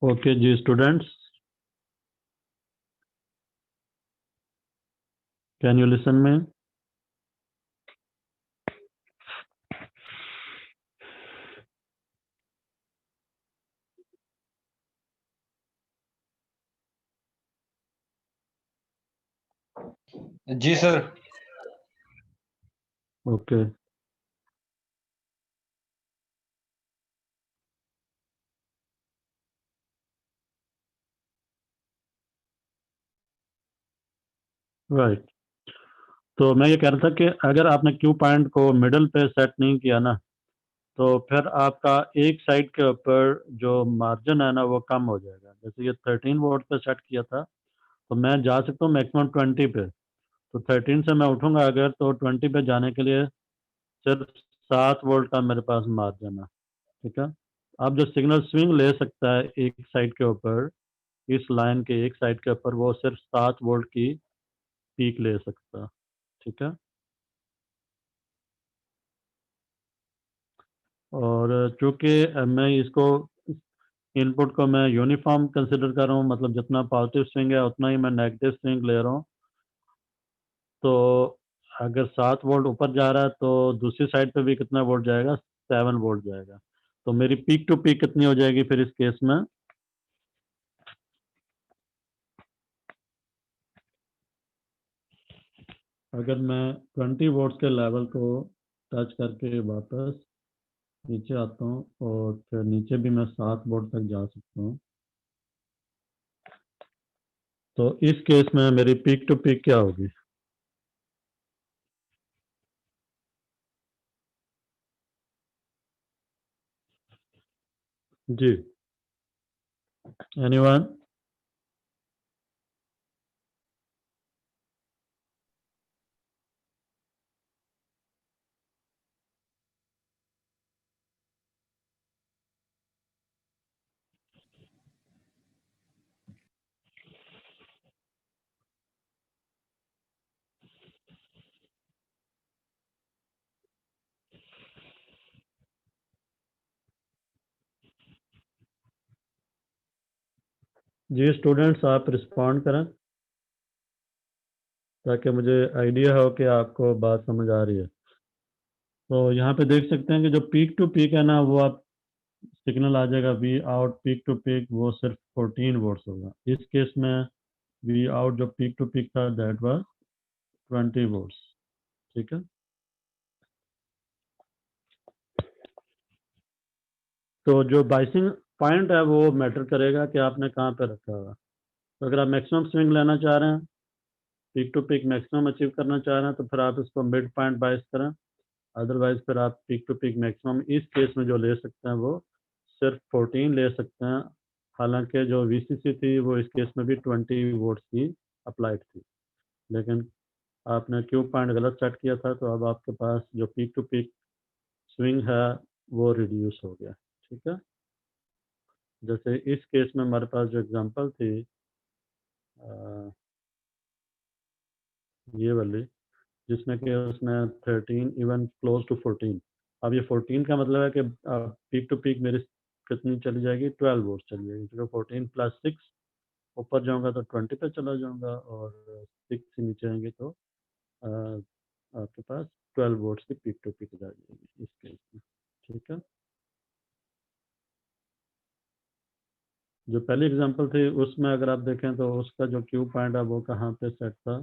Okay जी students, can you listen me? जी sir. Okay, right. तो मैं ये कह रहा था कि अगर आपने क्यू पॉइंट को मिडल पे सेट नहीं किया ना, तो फिर आपका एक साइड के ऊपर जो मार्जिन है ना वो कम हो जाएगा। जैसे ये 13 वोल्ट पे सेट किया था, तो मैं जा सकता हूँ मैक्सिमम 20 पे। तो 13 से मैं उठूंगा अगर, तो 20 पे जाने के लिए सिर्फ 7 वोल्ट का मेरे पास मार्जिन है। ठीक है। अब जो सिग्नल स्विंग ले सकता है एक साइड के ऊपर, इस लाइन के एक साइड के ऊपर, वो सिर्फ 7 वोल्ट की पीक ले सकता है। ठीक है। और चूंकि मैं इसको, इनपुट को मैं यूनिफॉर्म कंसिडर कर रहा हूँ, मतलब जितना पॉजिटिव स्विंग है उतना ही मैं नेगेटिव स्विंग ले रहा हूँ। तो अगर 7 वोल्ट ऊपर जा रहा है तो दूसरी साइड पे भी कितना वोल्ट जाएगा? 7 वोल्ट जाएगा। तो मेरी पीक टू पीक कितनी हो जाएगी फिर इस केस में? अगर मैं 20 वोल्ट के लेवल को टच करके वापस नीचे आता हूँ, और फिर नीचे भी मैं 7 वोल्ट तक जा सकता हूँ, तो इस केस में मेरी पीक टू पीक क्या होगी? जी, एनीवन? जी स्टूडेंट्स, आप रिस्पॉन्ड करें ताकि मुझे आइडिया हो कि आपको बात समझ आ रही है। तो यहाँ पे देख सकते हैं कि जो पीक टू पीक है ना, वो आप सिग्नल आ जाएगा V out peak to peak, वो सिर्फ 14 वोल्ट्स होगा। इस केस में वी आउट जो पीक टू पीक था दैट वाज 20 वोल्ट्स। ठीक है। तो जो बाइसिंग पॉइंट है वो मैटर करेगा कि आपने कहाँ पे रखा हुआ। तो अगर आप मैक्सिमम स्विंग लेना चाह रहे हैं, peak to peak maximum achieve करना चाह रहे हैं, तो फिर आप इसको मिड पॉइंट बाइस करें। अदरवाइज फिर आप पीक टू पीक मैक्सिमम इस केस में जो ले सकते हैं वो सिर्फ 14 ले सकते हैं। हालांकि जो वीसीसी थी वो इस केस में भी 20 वोल्ट की अप्लाइड थी, लेकिन आपने क्यू पॉइंट गलत सेट किया था, तो अब आपके पास जो पीक टू पीक स्विंग है वो रिड्यूस हो गया। ठीक है। जैसे इस केस में हमारे पास जो एग्जांपल थी, ये वाली, जिसमें कि उसने 13 इवन क्लोज टू 14। अब ये 14 का मतलब है कि पीक टू पीक मेरी कितनी चली जाएगी? 12 वोल्ट चली जाएगी, क्योंकि 14 + 6 ऊपर जाऊंगा तो 20 पे चला जाऊंगा, और 6 से नीचे आएंगे तो अ, आपके पास 12 वोल्ट की पीक टू पीक आ जाएगी इस केस में। ठीक है। जो पहली एग्जांपल थी उसमें अगर आप देखें तो उसका जो क्यू पॉइंट है वो कहाँ पे सेट था?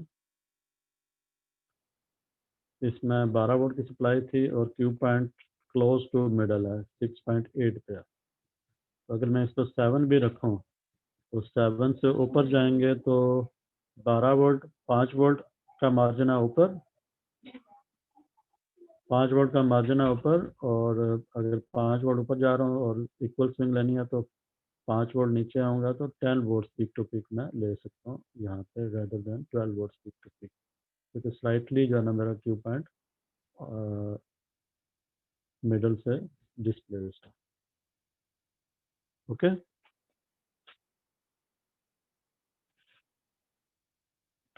इसमें 12 वोल्ट की सप्लाई थी और Q point close to middle है, 6.8 पे है। तो अगर मैं इसको 7 भी रखूं, तो 7 से ऊपर जाएंगे तो 12 वोल्ट, 5 वोल्ट का मार्जिन है ऊपर, 5 वोल्ट का मार्जिन है ऊपर। और अगर 5 वोल्ट ऊपर जा रहा हूँ और इक्वल स्विंग लेनी है, तो 5 वोल्ट नीचे आऊँगा तो 10 वोल्ट पीक टू पीक मैं ले सकता हूँ यहाँ पे, rather than 12 volt peak to peak, क्योंकि स्लाइटली जो है ना मेरा क्यू पॉइंट मिडल से डिस्प्लेस है। ओके।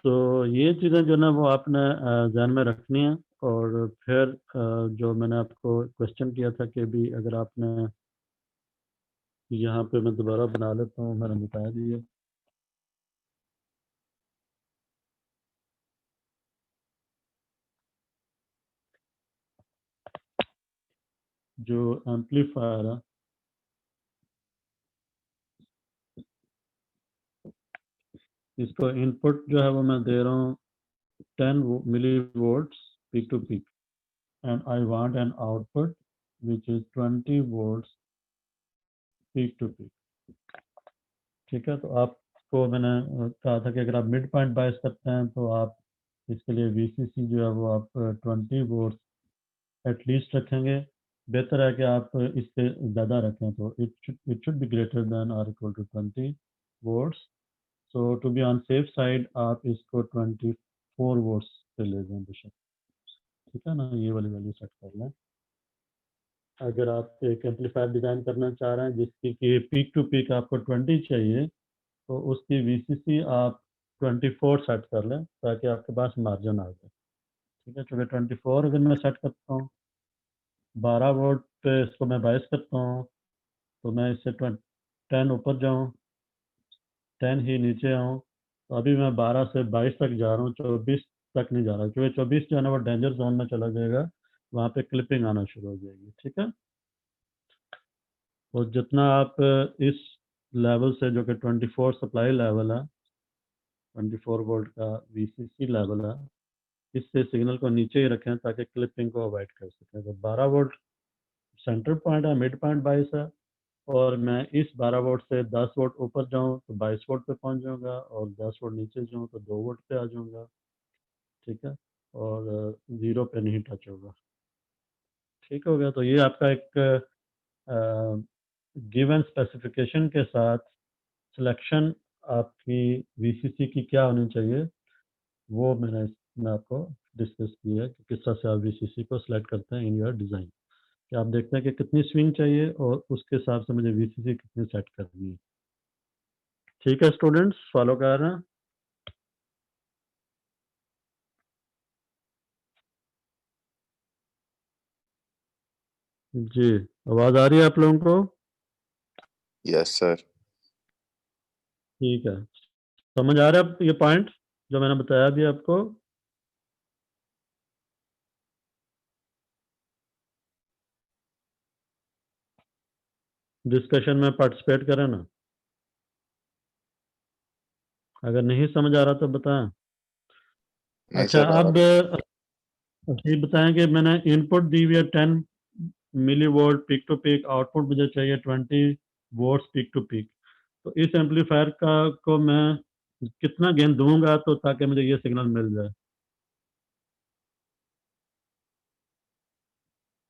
तो ये चीज़ें जो ना वो आपने ध्यान में रखनी है। और फिर जो मैंने आपको क्वेश्चन किया था कि भी अगर आपने यहाँ पे मैं दोबारा बना लेता हूँ, मैंने बता दिया। जो एम्पलीफायर है इसको इनपुट जो है वो मैं दे रहा हूँ 10 milli volts peak to peak, and I want an output which is 20 volts peak to peak. ठीक है, तो आपको मैंने कहा था कि अगर आप मिड पॉइंट बायस करते हैं तो आप इसके लिए वीसीसी जो है वो आप 20 वोल्ट्स एटलीस्ट रखेंगे। बेहतर है कि आप इससे ज़्यादा रखें, तो it should be greater than और equal to 20 volts. So to be on safe side आप इसको 24 वोल्ट्स पे ले जाएं बेशक। ठीक है ना, ये वाली वैल्यू सेट कर लें। अगर आप एक एम्पलीफायर डिज़ाइन करना चाह रहे हैं जिसकी कि पीक टू पीक आपको 20 चाहिए, तो उसकी वीसीसी आप 24 सेट कर लें ताकि आपके पास मार्जिन आ जाए। ठीक है, चूँकि 24 अगर मैं सेट करता हूँ, 12 वोल्ट पे इसको मैं बायस करता हूँ, तो मैं इससे 10 ऊपर जाऊँ, 10 ही नीचे आऊँ, तो अभी मैं 12 से 22 तक जा रहा हूँ, 24 तक नहीं जा रहा, क्योंकि 24 जो है ना वो डेंजर जोन में चला जाएगा, वहाँ पे क्लिपिंग आना शुरू हो जाएगी। ठीक है, और जितना आप इस लेवल से, जो कि 24 सप्लाई लेवल है, 24 वोल्ट का वीसीसी लेवल है, इससे सिग्नल को नीचे ही रखें ताकि क्लिपिंग को अवॉइड कर सकें। तो 12 वोल्ट सेंटर पॉइंट है, मिड पॉइंट 22 है, और मैं इस 12 वोल्ट से 10 वोल्ट ऊपर जाऊं तो 22 वोल्ट पे पहुंच जाऊंगा, और 10 वोल्ट नीचे जाऊं तो 2 वोल्ट पे आ जाऊंगा। ठीक है, और 0 पे नहीं टच होगा। ठीक हो गया, तो ये आपका एक गिवन स्पेसिफिकेशन के साथ सिलेक्शन आपकी वीसीसी की क्या होनी चाहिए वो मैंने इसमें आपको डिस्कस किया है कि किस तरह से आप वीसीसी को सिलेक्ट करते हैं इन योर डिज़ाइन, कि आप देखते हैं कि कितनी स्विंग चाहिए और उसके हिसाब से मुझे वीसीसी कितनी सेट करनी है। ठीक है स्टूडेंट्स, फॉलो कर रहे हैं? जी, आवाज़ आ रही है आप लोगों को? Yes sir. ठीक है, समझ आ रहा है ये पॉइंट जो मैंने बताया अभी आपको? डिस्कशन में पार्टिसिपेट करें ना, अगर नहीं समझ आ रहा तो बताएं। नहीं अच्छा, सर, आ अब रहा। ये बताएं कि मैंने इनपुट दी हुई है 10 millivolt peak to peak, output मुझे चाहिए 20 वोल्ट्स पीक टू पीक। तो इस एम्पलीफायर का को मैं कितना गेन दूंगा तो ताकि मुझे ये सिग्नल मिल जाए?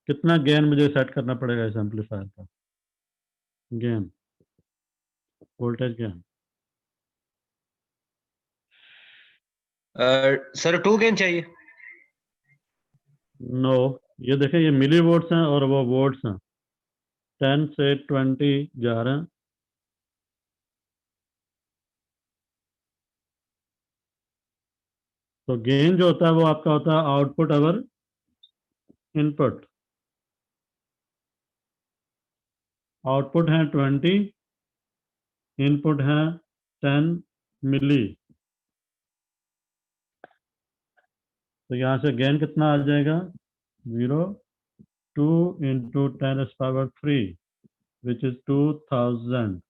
कितना गेन मुझे सेट करना पड़ेगा इस एम्पलीफायर का? Gain, voltage gain. Sir 2 gain चाहिए। नो, ये देखें, ये मिली वोल्ट्स हैं और वो वोल्ट्स हैं, 10 से 20 जा रहे हैं। तो गेन जो होता है वो आपका होता है आउटपुट अवर इनपुट। आउटपुट है 20, इनपुट है 10 मिली। तो यहाँ से गेन कितना आ जाएगा? 0, 2 इंटू 10⁻³ विच इज 2000।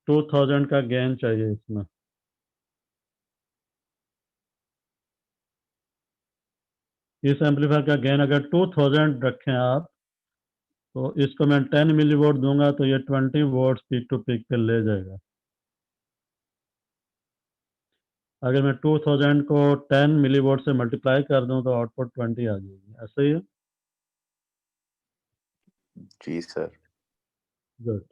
2000 का गेन चाहिए इसमें। इस एम्पलीफायर का गेन अगर 2000 रखें आप, तो इसको मैं 10 मिली वोल्ट दूंगा तो ये 20 वोल्ट पीक टू पीक पे ले जाएगा। अगर मैं 2000 को 10 मिली वोल्ट से मल्टीप्लाई कर दूं तो आउटपुट 20 आ जाएगी। ऐसे ही है? जी सर। गुड।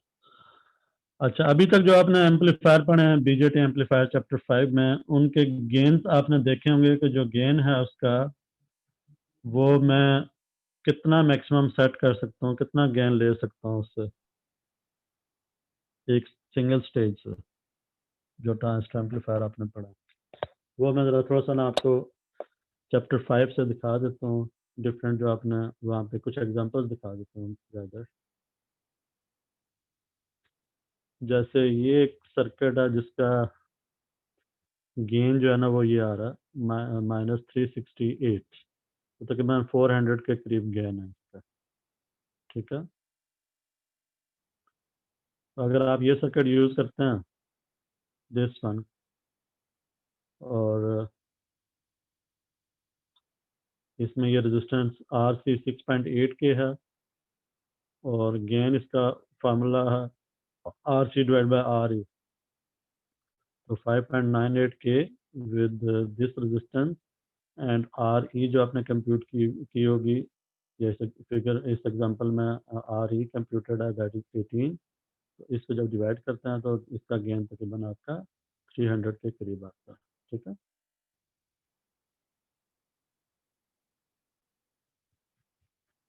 अच्छा, अभी तक जो आपने एम्पलीफायर पढ़े हैं बीजेटी एम्पलीफायर चैप्टर 5 में, उनके गेन्स आपने देखे होंगे कि जो गेन है उसका वो मैं कितना मैक्सिमम सेट कर सकता हूँ, कितना गेन ले सकता हूँ उससे, एक सिंगल स्टेज से, जो ट्रांजिस्टर एम्पलीफायर आपने पढ़ा। वो मैं ज़रा थोड़ा सा ना आपको चैप्टर 5 से दिखा देता हूँ, डिफरेंट जो आपने वहाँ पे कुछ एग्जांपल्स दिखा देता हूँ ज़्यादा। जैसे ये एक सर्किट है जिसका गेन जो है ना वो ये आ रहा है -368, तो तकरीबन 400 के करीब गेन है इसका। ठीक है, तो अगर आप ये सर्किट यूज़ करते हैं, दिस वन, और इसमें ये रेजिस्टेंस RC 6.8 के है, और गेन इसका फार्मूला है RC डिवाइड बाय RE, तो 5.98 के with this resistance and RE जो आपने कंप्यूट की होगी, जैसे फिगर इस एग्जांपल में RE कंप्यूटेड है, दैट इज 18, तो इसको जब डिवाइड करते हैं तो इसका गेन तकरीबन आपका 300 के करीब आता है। ठीक है,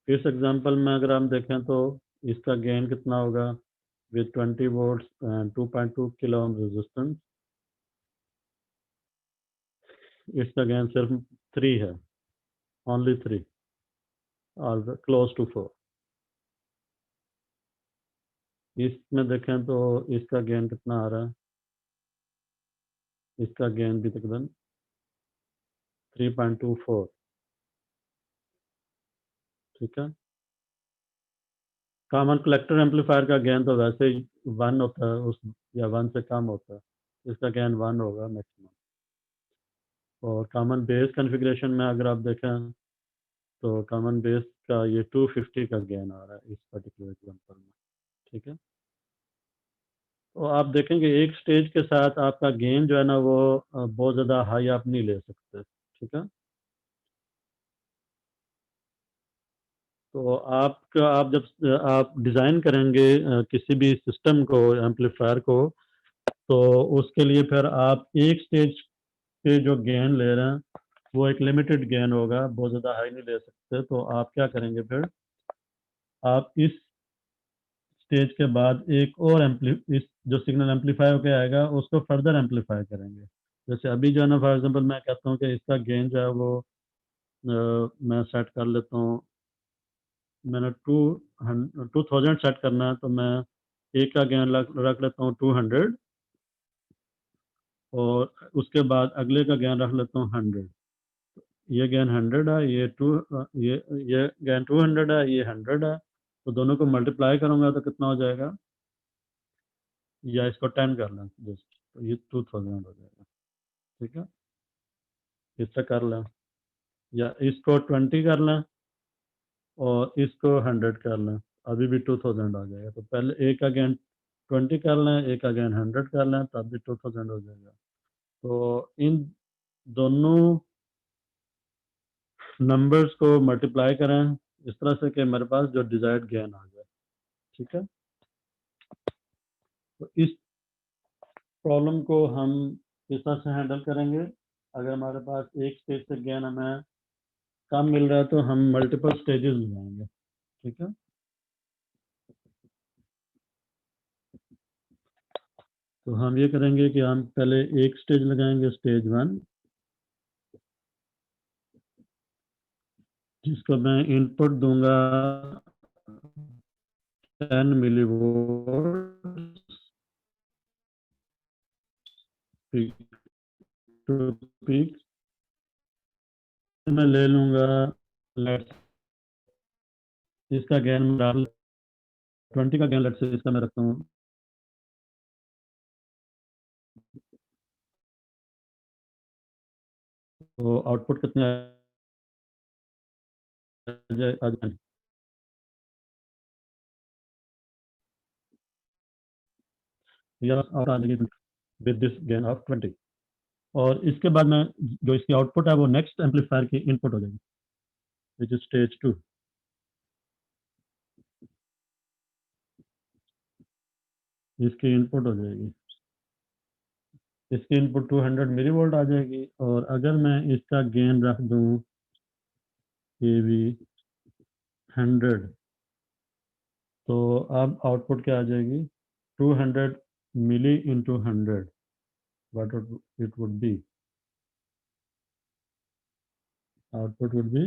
इस एग्जांपल में अगर हम देखें तो इसका गेन कितना होगा, with 20 volts and 2.2 kilo ohm resistance, इसका गेन सिर्फ 3 है, ओनली 3 और क्लोज टू 4। इसमें देखें तो इसका गेन कितना आ रहा है, इसका गेन भी तकरीबन 3.24। ठीक है, कॉमन कलेक्टर एम्पलीफायर का गेन तो वैसे ही 1 होता है, उस या 1 से कम होता है, इसका गेन 1 होगा मैक्सिमम। और कॉमन बेस कॉन्फ़िगरेशन में अगर आप देखें तो कॉमन बेस का ये 250 का गेन आ रहा है इस पर्टिकुलर एग्जांपल में। ठीक है, तो आप देखेंगे एक स्टेज के साथ आपका गेन जो है ना वो बहुत ज़्यादा हाई आप नहीं ले सकते। ठीक है, तो आप जब आप डिज़ाइन करेंगे किसी भी सिस्टम को, एम्पलीफायर को, तो उसके लिए फिर आप एक स्टेज पे जो गेन ले रहे हैं वो एक लिमिटेड गेन होगा, बहुत ज़्यादा हाई नहीं ले सकते। तो आप क्या करेंगे फिर, आप इस स्टेज के बाद एक और इस जो सिग्नल एम्पलीफाई होकर आएगा उसको फर्दर एम्पलीफाई करेंगे। जैसे अभी जो है ना, फॉर एग्जांपल मैं कहता हूँ कि इसका गेन जो है वो मैं सेट कर लेता हूँ, मैंने 2000 सेट करना है, तो मैं एक का गेन रख लेता हूँ 200, और उसके बाद अगले का गेन रख लेता हूँ 100। ये गेन 100 है, ये गेन 200 है, ये 100 है, तो दोनों को मल्टीप्लाई करूंगा तो कितना हो जाएगा, या इसको 10 कर लें जस्ट, तो ये 2000 हो जाएगा। ठीक है, इससे कर लें, या इसको 20 कर लें और इसको 100 कर लें, अभी भी 2000 आ जाएगा। तो पहले एक का गेन 20 कर लें, एक का गेन 100 कर लें, तब भी 2000 हो जाएगा। तो इन दोनों नंबर्स को मल्टीप्लाई करें इस तरह से कि मेरे पास जो डिजायर्ड गेन आ जाए। ठीक है, तो इस प्रॉब्लम को हम किस तरह से हैंडल करेंगे, अगर हमारे पास एक स्टेज से गेन हमें कम मिल रहा है तो हम मल्टीपल स्टेजेस लगाएंगे। ठीक है, तो हम ये करेंगे कि हम पहले एक स्टेज लगाएंगे, स्टेज 1, जिसको मैं इनपुट दूंगा 10 millivolt peak to peak. मैं ले लूंगा, लेट इसका गेन 20 का गेन लेट से इसका मैं रखता हूँ, तो आउटपुट कितने आ जाए, या आ जाएगी विद दिस गेन ऑफ 20। और इसके बाद में जो इसकी आउटपुट है वो नेक्स्ट एम्पलीफायर की इनपुट हो जाएगी, विच इज स्टेज 2। इसकी इनपुट हो जाएगी, इसकी इनपुट 200 मिली वोल्ट आ जाएगी। और अगर मैं इसका गेन रख दूं ये भी 100, तो अब आउटपुट क्या आ जाएगी, 200 मिली into 100, what it would be, output would be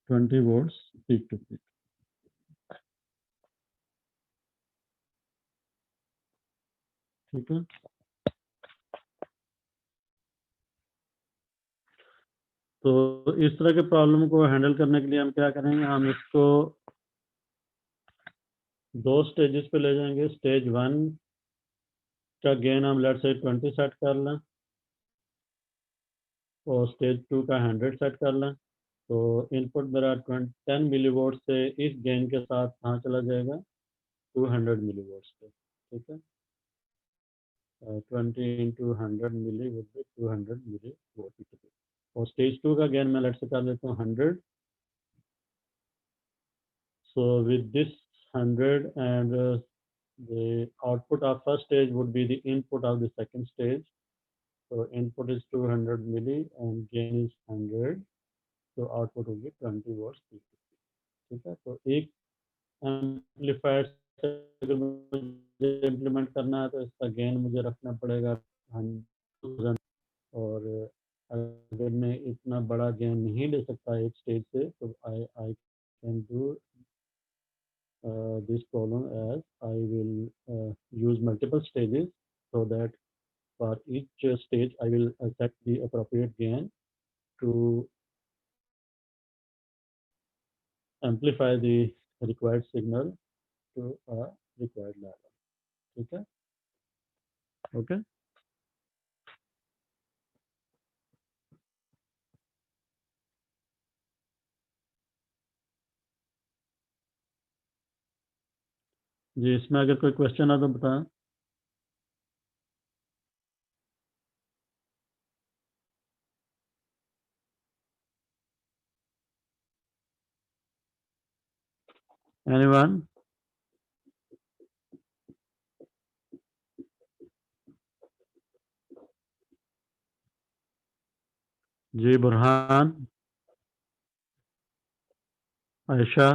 20 volts peak to peak। ठीक है। तो इस तरह के प्रॉब्लम को हैंडल करने के लिए हम क्या करेंगे, हम इसको 2 स्टेजेस पे ले जाएंगे। स्टेज 1 का गेन हम लेट्स से 20 सेट कर लें और स्टेज 2 का 100 सेट कर लें। तो इनपुट मेरा 10 मिलीवोल्ट से इस गेन के साथ कहाँ चला जाएगा, 200 मिलीवोल्ट्स पे। ठीक है, 20 into 100 milli would be 200 millivolt. और स्टेज 2 का गेन मैं लेट्स से कर लेता हूँ 100। So with this 100 and the output of first stage would be the input of the second stage. So input is 200 milli and gain is 100. So output will be 20 watts peak to peak. ठीक है, तो एक amplifier से अगर मुझे implement करना है तो इसका गेन मुझे रखना पड़ेगा 1000। और अगर मैं इतना बड़ा गेन नहीं ले सकता एक स्टेज से, तो I can do this problem as I will use multiple stages, so that for each stage I will set the appropriate gain to amplify the required signal to a required level. ठीक है, okay. जी, इसमें अगर कोई question है तो बताएं। Anyone? जी, बुरहान, आयशा,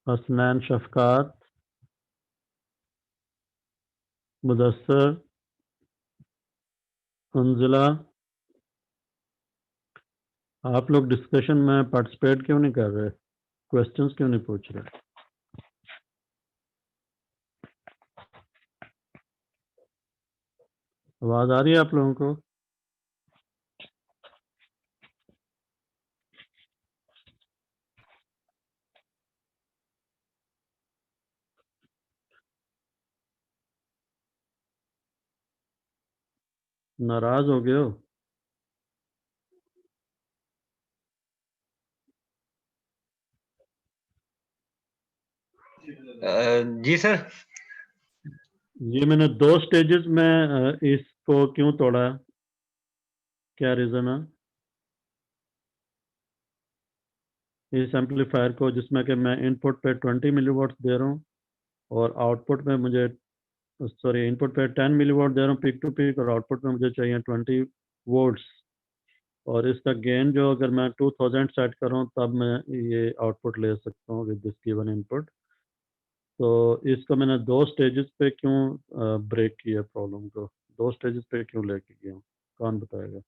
हसनैन, शफकात, मुदस्सर, अंजिला, आप लोग डिस्कशन में पार्टिसिपेट क्यों नहीं कर रहे, क्वेश्चंस क्यों नहीं पूछ रहे? आवाज आ रही है आप लोगों को? नाराज हो गए हो? जी सर। ये मैंने 2 स्टेजेस में इसको क्यों तोड़ा, क्या रीजन है इस एम्पलीफायर को, जिसमें कि मैं इनपुट पे 20 मिलीवॉट दे रहा हूँ और आउटपुट में मुझे, सॉरी, इनपुट पे 10 मिलीवॉट दे रहा हूँ पीक टू पीक और आउटपुट में मुझे चाहिए 20 वोल्ट्स। और इसका गेन जो अगर मैं 2000 सेट करूँ तब मैं ये आउटपुट ले सकता हूँ विद दिस गिवन इनपुट। तो इसको मैंने 2 स्टेजेस पे क्यों ब्रेक किया, प्रॉब्लम को 2 स्टेजेस पे क्यों लेके गया, कौन बताएगा?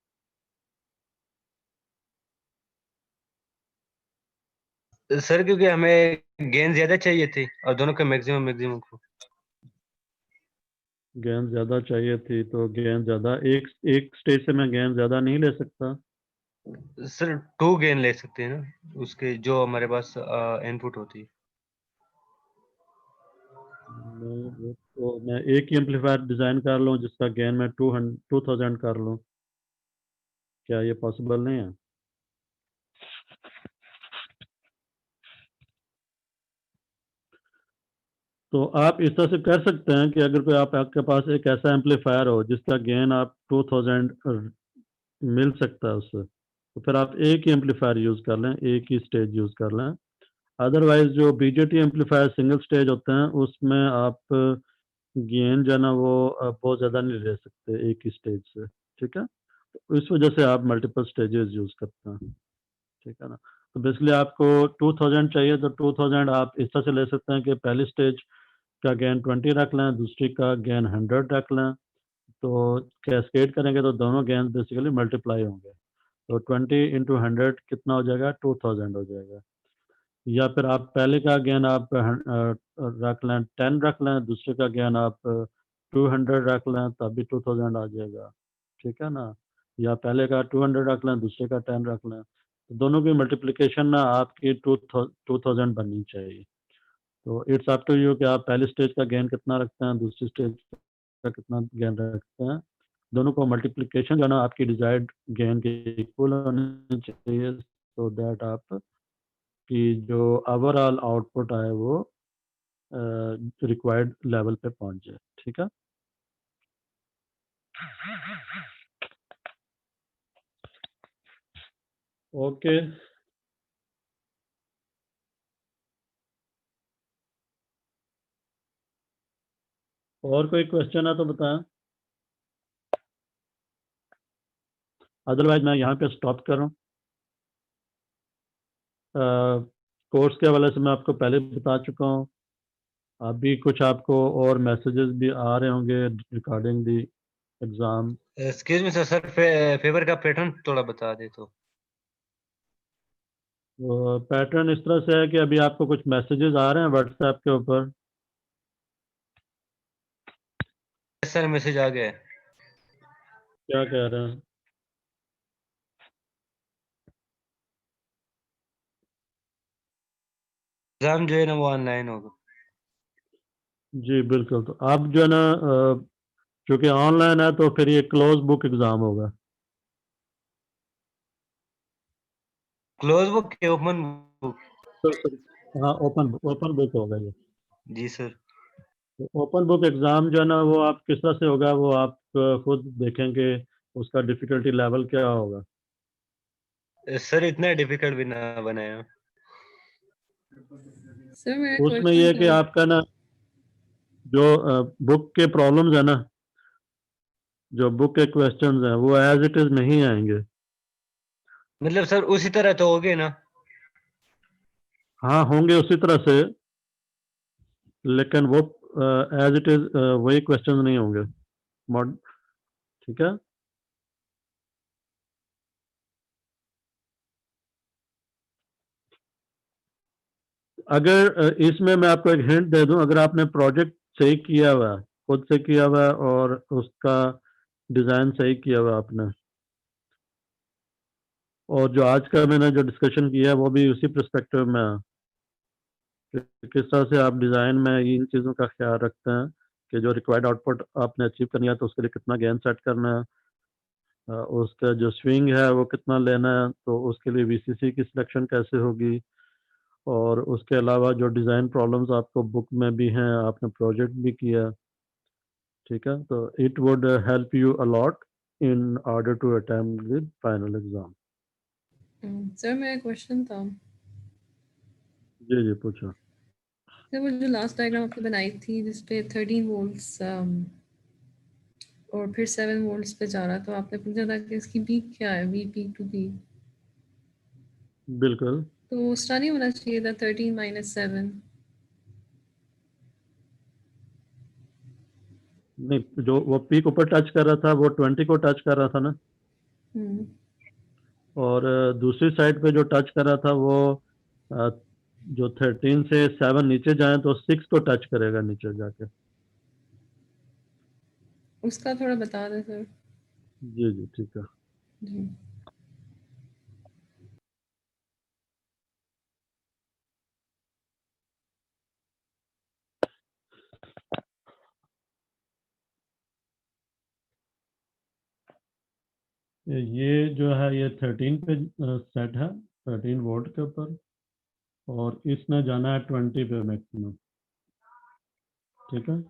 सर क्योंकि हमें गेन ज्यादा चाहिए थी और दोनों का मैक्सिमम मैक्सिमम को। गेन ज्यादा चाहिए थी तो गेन ज्यादा, एक स्टेज से मैं गेन ज्यादा नहीं ले सकता। सर 2 गेन ले सकते हैं ना उसके, जो हमारे पास इनपुट होती है। मैं एक ही एम्पलीफायर डिजाइन कर लूँ जिसका गेन मैं 2000 कर लूँ, क्या ये पॉसिबल नहीं है? तो आप इस तरह से कर सकते हैं कि अगर कोई आपके पास एक ऐसा एम्पलीफायर हो जिसका गेन आप 2000 मिल सकता है उससे, तो फिर आप एक ही एम्पलीफायर यूज कर लें, एक ही स्टेज यूज कर लें। अदरवाइज जो बीजेटी एम्पलीफायर सिंगल स्टेज होते हैं उसमें आप गेन जो है ना वो बहुत ज़्यादा नहीं ले सकते एक ही स्टेज से। ठीक है, तो इस वजह से आप मल्टीपल स्टेजेस यूज करते हैं। ठीक है ना, तो बेसिकली आपको 2000 चाहिए तो 2000 आप इस तरह से ले सकते हैं कि पहली स्टेज का गेन 20 रख लें, दूसरी का गेन 100 रख लें। तो कैस्केड करेंगे तो दोनों गेन बेसिकली मल्टीप्लाई होंगे। तो 20 इंटू 100 कितना हो जाएगा, 2000 हो जाएगा। या फिर आप पहले का गेन आप रख लें 10 रख लें, दूसरे का गेन आप 200 रख लें, तब भी 2000 आ जाएगा, ठीक है ना। या पहले का 200 रख लें, दूसरे का 10 रख लें, तो दोनों की मल्टीप्लिकेशन ना आपकी 2000 बननी चाहिए। तो इट्स अप टू यू कि आप पहली स्टेज का गेन कितना रखते हैं, दूसरी स्टेज का कितना गेन रखते हैं। दोनों को मल्टीप्लिकेशन जो है ना आपकी डिजायर्ड गेन के इक्वल होनी चाहिए, सो दैट आप कि जो ओवरऑल आउटपुट आए वो रिक्वायर्ड लेवल पे पहुंच जाए, ठीक है। ओके, और कोई क्वेश्चन है तो बताएं, अदरवाइज मैं यहाँ पे स्टॉप कर रहा हूँ। कोर्स के हवाले से मैं आपको पहले बता चुका हूँ, अभी कुछ आपको और मैसेजेस भी आ रहे होंगे regarding the exam. Excuse me sir, sir favour का पैटर्न थोड़ा बता दे तो। पैटर्न इस तरह से है कि अभी आपको कुछ मैसेजेस आ रहे हैं व्हाट्सएप के ऊपर। सर मैसेज आ गया है। क्या कह रहे हैं? एग्जाम जो है ना वो ऑनलाइन होगा। जी बिल्कुल, तो आप जो है ना चूँकि ऑनलाइन है तो फिर ये क्लोज बुक एग्ज़ाम होगा। क्लोज बुक के ओपन बुक? हाँ, ओपन बुक होगा ये। जी सर। तो ओपन बुक एग्ज़ाम जो है ना वो आप किस तरह से होगा, वो आप खुद देखेंगे उसका डिफ़िकल्टी लेवल क्या होगा। सर इतना डिफिकल्ट भी ना बनाया। सर मेरा उसमें ये है क्वेश्चन कि था। आपका ना जो बुक के प्रॉब्लम्स है ना, जो बुक के क्वेश्चंस हैं वो एज इट इज़ नहीं आएंगे। मतलब सर उसी तरह तो हो गए ना? हाँ होंगे उसी तरह से, लेकिन वो एज इट इज़ वही क्वेश्चंस नहीं होंगे मॉड, ठीक है। अगर इसमें मैं आपको एक हिंट दे दूं, अगर आपने प्रोजेक्ट सही किया हुआ है, खुद से किया हुआ है और उसका डिज़ाइन सही किया हुआ है आपने, और जो आज का मैंने जो डिस्कशन किया है वो भी उसी पर्सपेक्टिव में है कि किस तरह से आप डिज़ाइन में इन चीज़ों का ख्याल रखते हैं कि जो रिक्वायर्ड आउटपुट आपने अचीव करनी है तो उसके लिए कितना गेन सेट करना है, उसका जो स्विंग है वो कितना लेना है, तो उसके लिए वीसीसी की सिलेक्शन कैसे होगी, और उसके अलावा जो डिज़ाइन प्रॉब्लम्स आपको बुक में भी हैं, आपने प्रोजेक्ट भी किया, ठीक है। तो it would help you a lot in order to attempt the final exam. Sir मेरा क्वेश्चन था, जी जी पूछो। सर वो जो लास्ट डायग्राम आपने बनाई थी जिसपे 13 वोल्ट्स और फिर 7 वोल्ट्स पे जा रहा, तो आपने पूछा था कि इसकी पीक क्या है, वी पीक टू पीक, बिल्कुल तो उस तरह नहीं होना चाहिए था 13 माइनस 7? नहीं, जो वो पीक ऊपर टच कर रहा था वो 20 को टच कर रहा था ना, और दूसरी साइड पे जो टच कर रहा था वो अ, जो 13 से 7 नीचे जाए तो 6 को टच करेगा नीचे जाके। उसका थोड़ा बता दें सर। जी जी ठीक है। जी ये जो है ये 13 पे सेट है, 13 वोल्ट के ऊपर, और इसने जाना है 20 पे मैक्सिमम, ठीक है।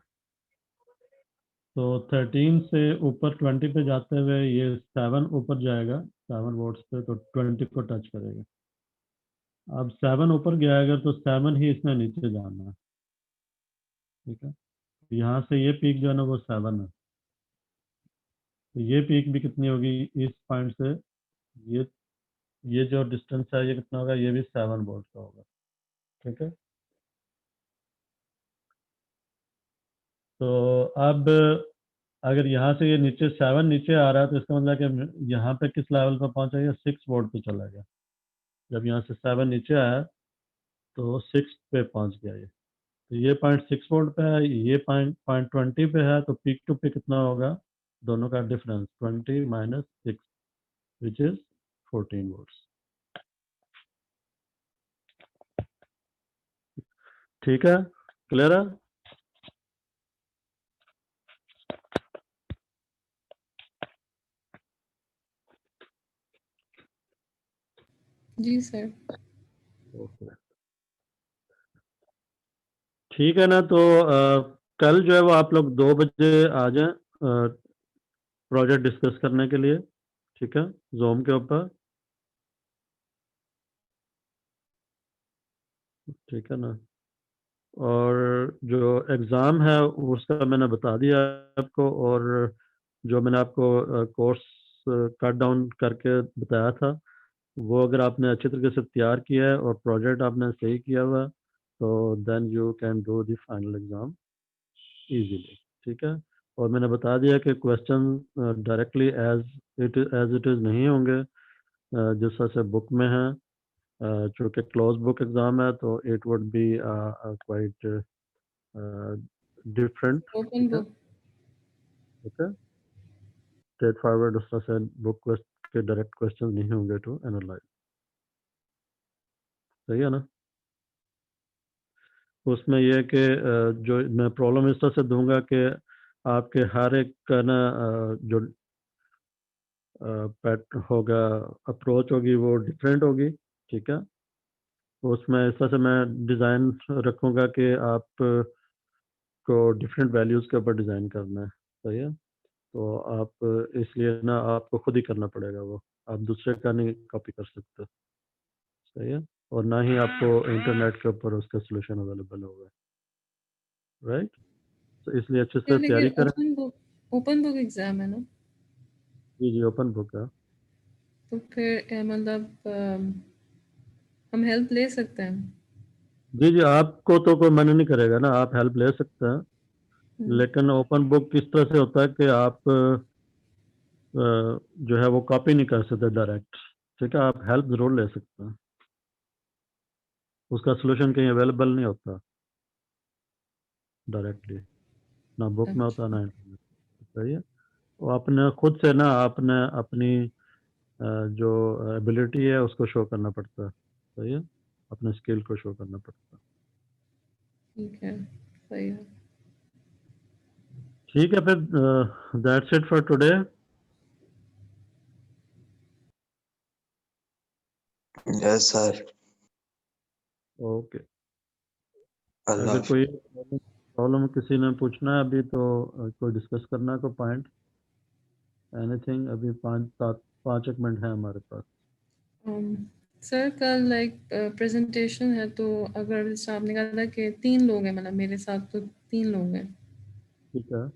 तो 13 से ऊपर 20 पे जाते हुए ये 7 ऊपर जाएगा, 7 वोल्ट्स पे, तो 20 को टच करेगा। अब 7 ऊपर गया अगर तो 7 ही इसने नीचे जाना है, ठीक है। यहाँ से ये पीक जो है ना वो 7 है, तो ये पीक भी कितनी होगी इस पॉइंट से, ये ये जो डिस्टेंस है ये कितना होगा, ये भी 7 वोल्ट का होगा, ठीक है। तो अब अगर यहाँ से ये नीचे 7 नीचे आ रहा है तो इसका मतलब कि यहाँ पे किस लेवल पर पहुंचा, ये 6 वोल्ट पे चला गया। जब यहाँ से 7 नीचे आया तो 6 पे पहुंच गया ये। तो ये 0.6 वोल्ट पे है, ये 0.20 पे है, तो पीक टू पीक कितना होगा, दोनों का difference 20 minus 6 which is 14 volts. ठीक है, क्लियर है? जी सर। ओके, ठीक है ना। तो कल जो है वो आप लोग 2 बजे आ जाएं प्रोजेक्ट डिस्कस करने के लिए, ठीक है, जूम के ऊपर, ठीक है ना। और जो एग्ज़ाम है उसका मैंने बता दिया आपको, और जो मैंने आपको कोर्स कट डाउन करके बताया था, वो अगर आपने अच्छे तरीके से तैयार किया है और प्रोजेक्ट आपने सही किया हुआ है, तो then you can do the final exam easily, ठीक है। और मैंने बता दिया कि question directly as it is नहीं होंगे, जिस तरह से बुक में है, चूँकि क्लोज बुक एग्ज़ाम है, तो it would be quite different, open ठीक है, बुक। ठीक है। स्ट्रेट फॉरवर्ड उस तरह से बुक के डायरेक्ट क्वेश्चन नहीं होंगे टू एनालाइज, सही है ना। उसमें ये है कि जो मैं प्रॉब्लम इस तरह से दूंगा कि आपके हर एक का ना जो पैट होगा, अप्रोच होगी, वो डिफरेंट होगी, ठीक है। उसमें इस तरह से मैं डिज़ाइन रखूँगा कि आप को डिफरेंट वैल्यूज़ के ऊपर डिज़ाइन करना है, सही है। तो आप इसलिए ना आपको खुद ही करना पड़ेगा वो, आप दूसरे का नहीं कॉपी कर सकते, सही है। और ना ही आपको इंटरनेट के ऊपर उसका सॉल्यूशन अवेलेबल होगा, राइट। तो इसलिए अच्छे से तैयारी लेकिन करें। ओपन बुक एग्जाम है ना, जी जी, ओपन बुक है। तो फिर मतलब हम हेल्प ले सकते हैं। जी जी, आपको तो कोई मना नहीं करेगा ना, आप हेल्प ले सकते हैं, हम्म, लेकिन ओपन बुक किस तरह से होता है कि आप जो है वो कॉपी नहीं कर सकते डायरेक्ट, ठीक है। आप हेल्प ज़रूर ले सकते हैं, उसका सॉल्यूशन कहीं अवेलेबल नहीं होता डायरेक्टली, ना बुक में होता अच्छा। ना इंटरनेट, सही है। वो अपने खुद से ना आपने अपनी जो एबिलिटी है उसको शो करना पड़ता है, सही है, अपने स्किल को शो करना पड़ता है। ठीक है, सही है। ठीक है, फिर that's it for today. Yes sir. Okay, Allah अगर कोई प्रॉब्लम किसी ने पूछना है अभी, तो कोई डिस्कस करना है, कोई पॉइंट, एनीथिंग, अभी 5 एक मिनट है हमारे पास। सर कल लाइक प्रेजेंटेशन है, तो अगर जैसे आपने कहा था कि 3 लोग हैं, मतलब मेरे साथ तो 3 लोग हैं, ठीक है,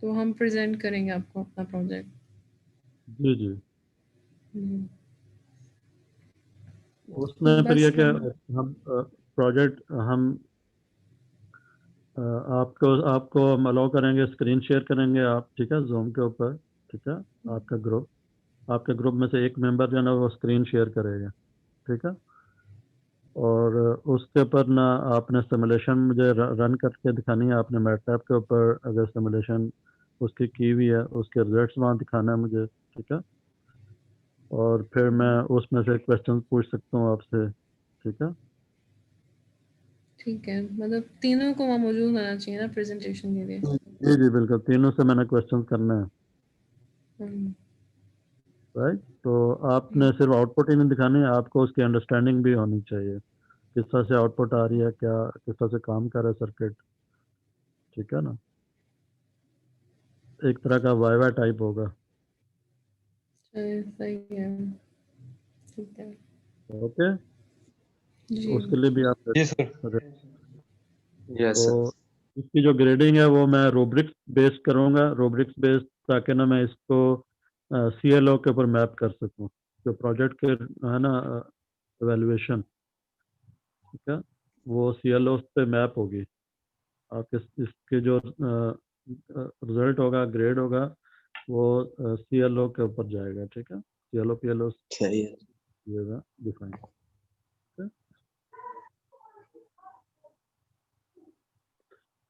तो हम प्रेजेंट करेंगे आपको अपना प्रोजेक्ट। जी जी। तो उसमें फिर बस ये कि हम हम प्रोजेक्ट हम आपको आपको हम अलाउ करेंगे, स्क्रीन शेयर करेंगे आप, ठीक है, जूम के ऊपर, ठीक है। आपका ग्रुप, आपके ग्रुप में से एक मेंबर जो है ना वो स्क्रीन शेयर करेगा, ठीक है। और उसके ऊपर ना आपने सिमुलेशन मुझे रन करके दिखानी है, आपने मैटलैब के ऊपर अगर सिमुलेशन उसकी की हुई है, उसके रिजल्ट्स वहाँ दिखाना है मुझे, ठीक है। और फिर मैं उसमें से क्वेश्चन पूछ सकता हूँ आपसे, ठीक है। ठीक है, मतलब तीनों को वहाँ मौजूद होना चाहिए ना प्रेजेंटेशन के लिए। जी जी बिल्कुल, तीनों से मैंने क्वेश्चन करने हैं, हम्म, राइट। तो आपने सिर्फ आउटपुट ही नहीं दिखानी है, आपको उसकी अंडरस्टैंडिंग भी होनी चाहिए, किस तरह से आउटपुट आ रही है, क्या किस तरह से काम कर रहा है सर्किट, ठीक है ना। एक तरह का वाइवा टाइप होगा, चलिए, सही है, ठीक है। ओके। जी। उसके लिए भी आप जी सर। यस तो सर। इसकी जो ग्रेडिंग है वो मैं रूब्रिक्स बेस्ड करूँगा, रूब्रिक्स बेस्ड, ताकि ना मैं इसको CLO के ऊपर मैप कर सकूँ, जो प्रोजेक्ट के है ना एवेल्युएशन, ठीक है, वो CLO पे मैप होगी। आप इसके जो रिजल्ट होगा, ग्रेड होगा, वो CLO के ऊपर जाएगा, ठीक है, CLO PLO सही है। डिफाइन।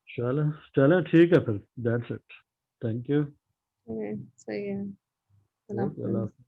चलो चलो ठीक है फिर, दैट्स इट, थैंक यू। सही है। ओके, अल्लाह हाफ़िज़।